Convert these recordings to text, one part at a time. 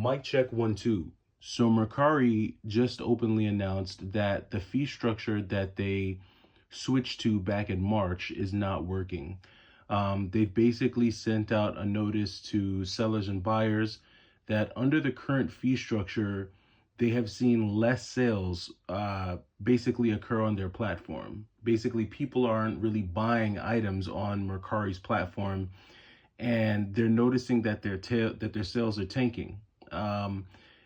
Mic check 1 2. So Mercari just openly announced that the fee structure that they switched to back in March is not working. They've basically sent out a notice to sellers and buyers that under the current fee structure, they have seen less sales basically occur on their platform. Basically, people aren't really buying items on Mercari's platform, and they're noticing that their sales are tanking. Um,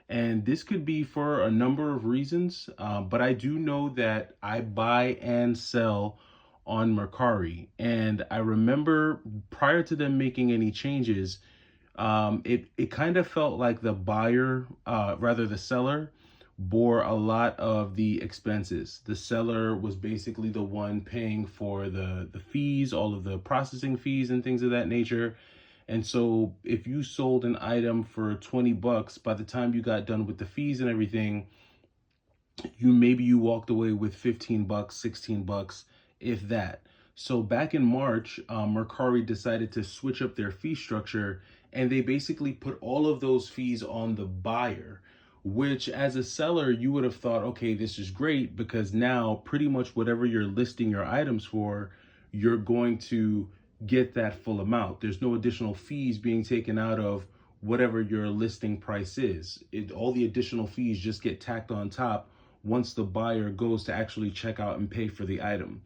and this could be for a number of reasons, but I do know that I buy and sell on Mercari, and I remember prior to them making any changes, it kind of felt like the buyer, rather the seller, bore a lot of the expenses. The seller was basically the one paying for the fees, all of the processing fees and things of that nature. And so if you sold an item for 20 bucks, by the time you got done with the fees and everything, you walked away with 15 bucks, 16 bucks, if that. So back in March, Mercari decided to switch up their fee structure, and they basically put all of those fees on the buyer, which as a seller, you would have thought, okay, this is great because now pretty much whatever you're listing your items for, you're going to get that full amount. There's no additional fees being taken out of whatever your listing price is. All the additional fees just get tacked on top once the buyer goes to actually check out and pay for the item.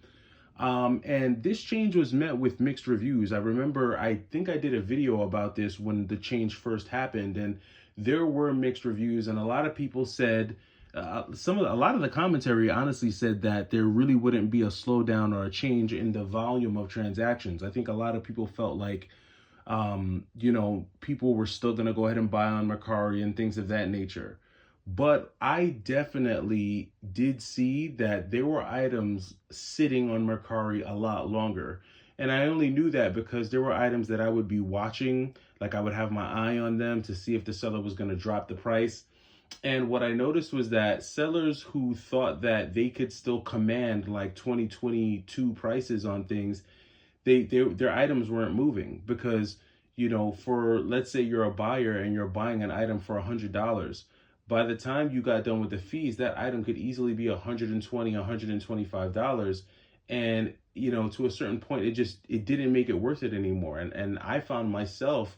And this change was met with mixed reviews. I remember, I think I did a video about this when the change first happened, and there were mixed reviews, and a lot of people said, a lot of the commentary honestly said that there really wouldn't be a slowdown or a change in the volume of transactions. I think a lot of people felt like, people were still going to go ahead and buy on Mercari and things of that nature. But I definitely did see that there were items sitting on Mercari a lot longer. And I only knew that because there were items that I would be watching, like I would have my eye on them to see if the seller was going to drop the price. And what I noticed was that sellers who thought that they could still command like 2022 prices on things, their items weren't moving because, for, let's say you're a buyer and you're buying an item for $100. By the time you got done with the fees, that item could easily be $120, $125. And, to a certain point, it didn't make it worth it anymore. And I found myself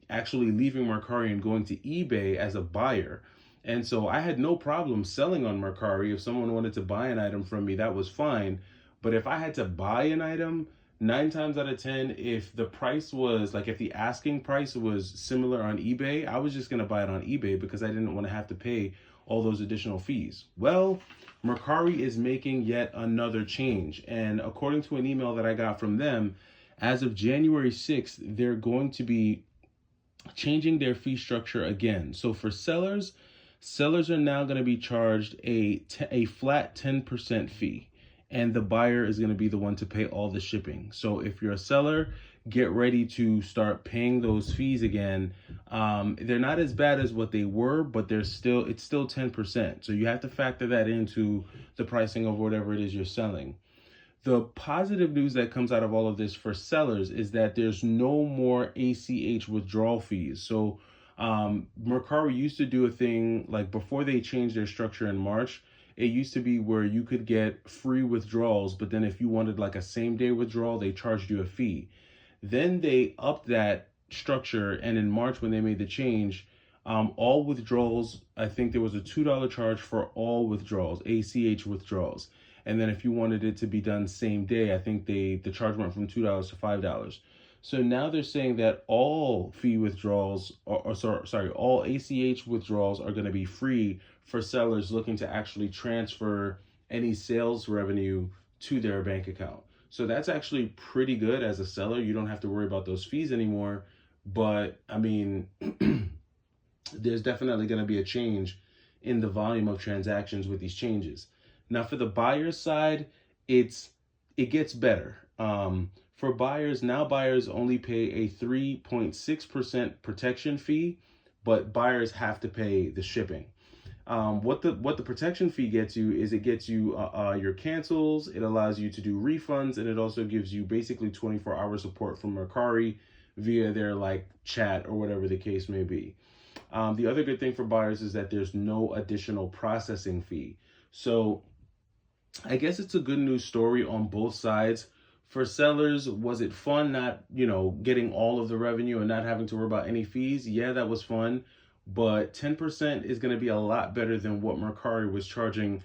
actually leaving Mercari and going to eBay as a buyer. And so I had no problem selling on Mercari. If someone wanted to buy an item from me, that was fine. But if I had to buy an item, 9 times out of 10, if the price was like, if the asking price was similar on eBay, I was just going to buy it on eBay because I didn't want to have to pay all those additional fees. Well, Mercari is making yet another change. And according to an email that I got from them, as of January 6th, they're going to be changing their fee structure again. So for sellers are now going to be charged a flat 10% fee, and the buyer is going to be the one to pay all the shipping. So if you're a seller, get ready to start paying those fees again. They're not as bad as what they were, but it's still 10%. So you have to factor that into the pricing of whatever it is you're selling. The positive news that comes out of all of this for sellers is that there's no more ACH withdrawal fees. So Mercari used to do a thing like before they changed their structure in March. It used to be where you could get free withdrawals, but then if you wanted like a same day withdrawal, they charged you a fee. Then they upped that structure, and in March when they made the change, all withdrawals, I think there was a $2 charge for all withdrawals, ACH withdrawals. And then if you wanted it to be done same day, I think the charge went from $2 to $5. So now they're saying that all fee withdrawals, all ACH withdrawals are going to be free for sellers looking to actually transfer any sales revenue to their bank account. So that's actually pretty good as a seller. You don't have to worry about those fees anymore. But I mean, there's definitely going to be a change in the volume of transactions with these changes. Now for the buyer's side, it gets better. For buyers, now buyers only pay a 3.6% protection fee, but buyers have to pay the shipping. What the protection fee gets you is it gets you your cancels, it allows you to do refunds, and it also gives you basically 24-hour support from Mercari via their like chat or whatever the case may be. The other good thing for buyers is that there's no additional processing fee. So I guess it's a good news story on both sides. For sellers, was it fun not, getting all of the revenue and not having to worry about any fees? Yeah, that was fun. But 10% is going to be a lot better than what Mercari was charging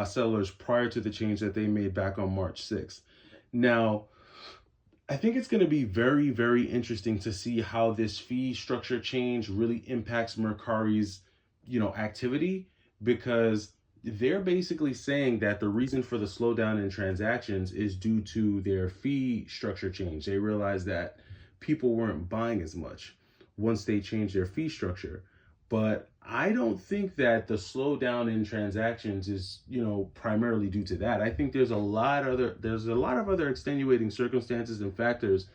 sellers prior to the change that they made back on March 6th. Now, I think it's going to be very, very interesting to see how this fee structure change really impacts Mercari's, activity, because they're basically saying that the reason for the slowdown in transactions is due to their fee structure change. They realized that people weren't buying as much once they changed their fee structure. But I don't think that the slowdown in transactions is, primarily due to that. I think there's a lot of other extenuating circumstances and factors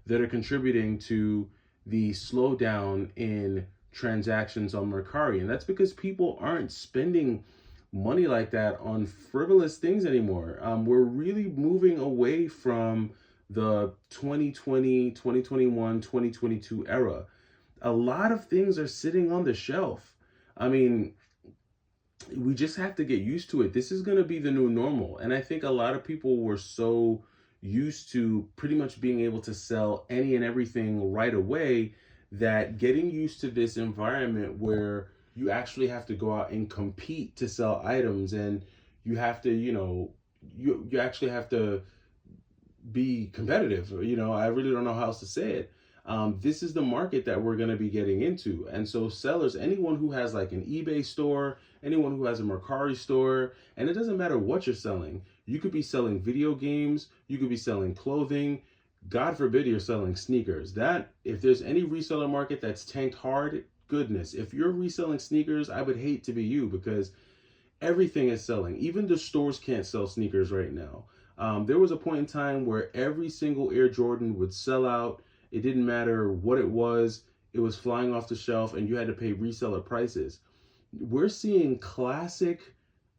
that are contributing to the slowdown in transactions on Mercari. And that's because people aren't spending money like that on frivolous things anymore. We're really moving away from the 2020, 2021, 2022 era. A lot of things are sitting on the shelf. I mean, we just have to get used to it. This is going to be the new normal. And I think a lot of people were so used to pretty much being able to sell any and everything right away that getting used to this environment where you actually have to go out and compete to sell items, and you have to, you actually have to be competitive. I really don't know how else to say it. This is the market that we're going to be getting into. And so sellers, anyone who has like an eBay store, anyone who has a Mercari store, and it doesn't matter what you're selling. You could be selling video games, you could be selling clothing. God forbid you're selling sneakers. That, if there's any reseller market that's tanked hard, goodness, if you're reselling sneakers, I would hate to be you, because everything is selling. Even the stores can't sell sneakers right now. There was a point in time where every single Air Jordan would sell out. It didn't matter what it was flying off the shelf, and you had to pay reseller prices. We're seeing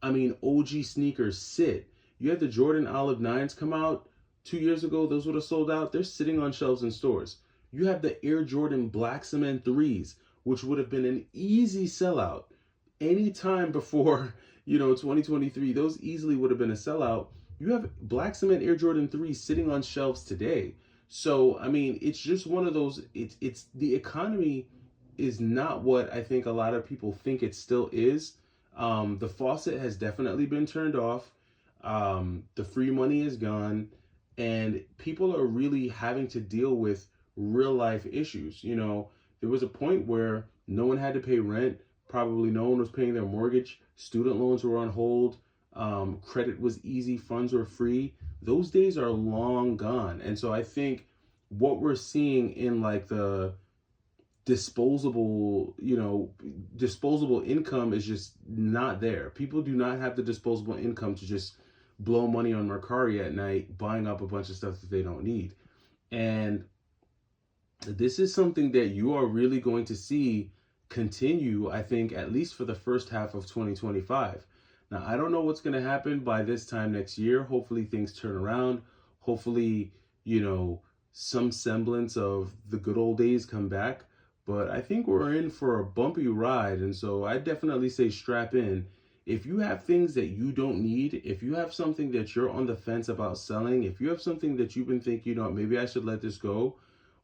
OG sneakers sit. You had the Jordan Olive 9s come out 2 years ago. Those would have sold out. They're sitting on shelves in stores. You have the Air Jordan Black Cement 3s, which would have been an easy sellout any time before, 2023. Those easily would have been a sellout. You have Black Cement Air Jordan 3s sitting on shelves today. So, it's just one of those, it's the economy is not what I think a lot of people think it still is. The faucet has definitely been turned off. The free money is gone, and people are really having to deal with real life issues. There was a point where no one had to pay rent. Probably no one was paying their mortgage. Student loans were on hold. Credit was easy. Funds were free. Those days are long gone. And so I think what we're seeing in like the disposable income is just not there. People do not have the disposable income to just blow money on Mercari at night, buying up a bunch of stuff that they don't need. And this is something that you are really going to see continue, I think, at least for the first half of 2025. Now, I don't know what's going to happen by this time next year. Hopefully things turn around. Hopefully, some semblance of the good old days come back. But I think we're in for a bumpy ride. And so I definitely say strap in. If you have things that you don't need, if you have something that you're on the fence about selling, if you have something that you've been thinking, maybe I should let this go,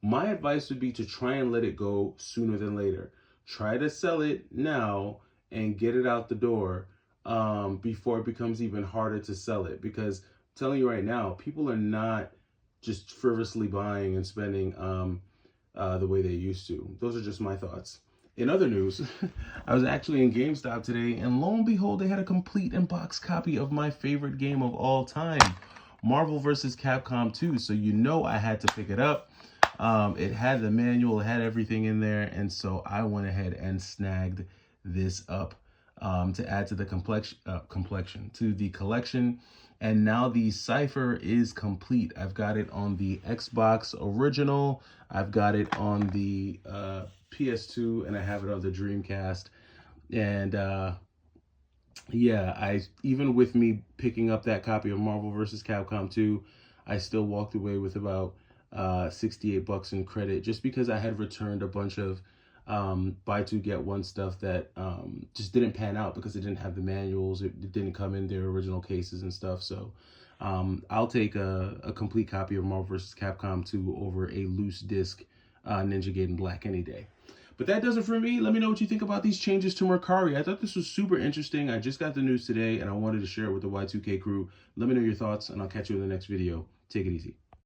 my advice would be to try and let it go sooner than later. Try to sell it now and get it out the door before it becomes even harder to sell it. Because I'm telling you right now, people are not just frivolously buying and spending the way they used to. Those are just my thoughts. In other news, I was actually in GameStop today, and lo and behold, they had a complete in-box copy of my favorite game of all time, Marvel vs. Capcom 2. So I had to pick it up. It had the manual, it had everything in there, and so I went ahead and snagged this up to add to the collection. And now the cipher is complete. I've got it on the Xbox original, I've got it on the PS2, and I have it on the Dreamcast. And even with me picking up that copy of Marvel vs. Capcom 2, I still walked away with about $68 in credit, just because I had returned a bunch of buy two get one stuff that just didn't pan out because it didn't have the manuals. It didn't come in their original cases and stuff. So I'll take a complete copy of Marvel vs. Capcom 2 over a loose disc Ninja Gaiden Black any day. But that does it for me. Let me know what you think about these changes to Mercari. I thought this was super interesting. I just got the news today and I wanted to share it with the Y2K crew. Let me know your thoughts and I'll catch you in the next video. Take it easy.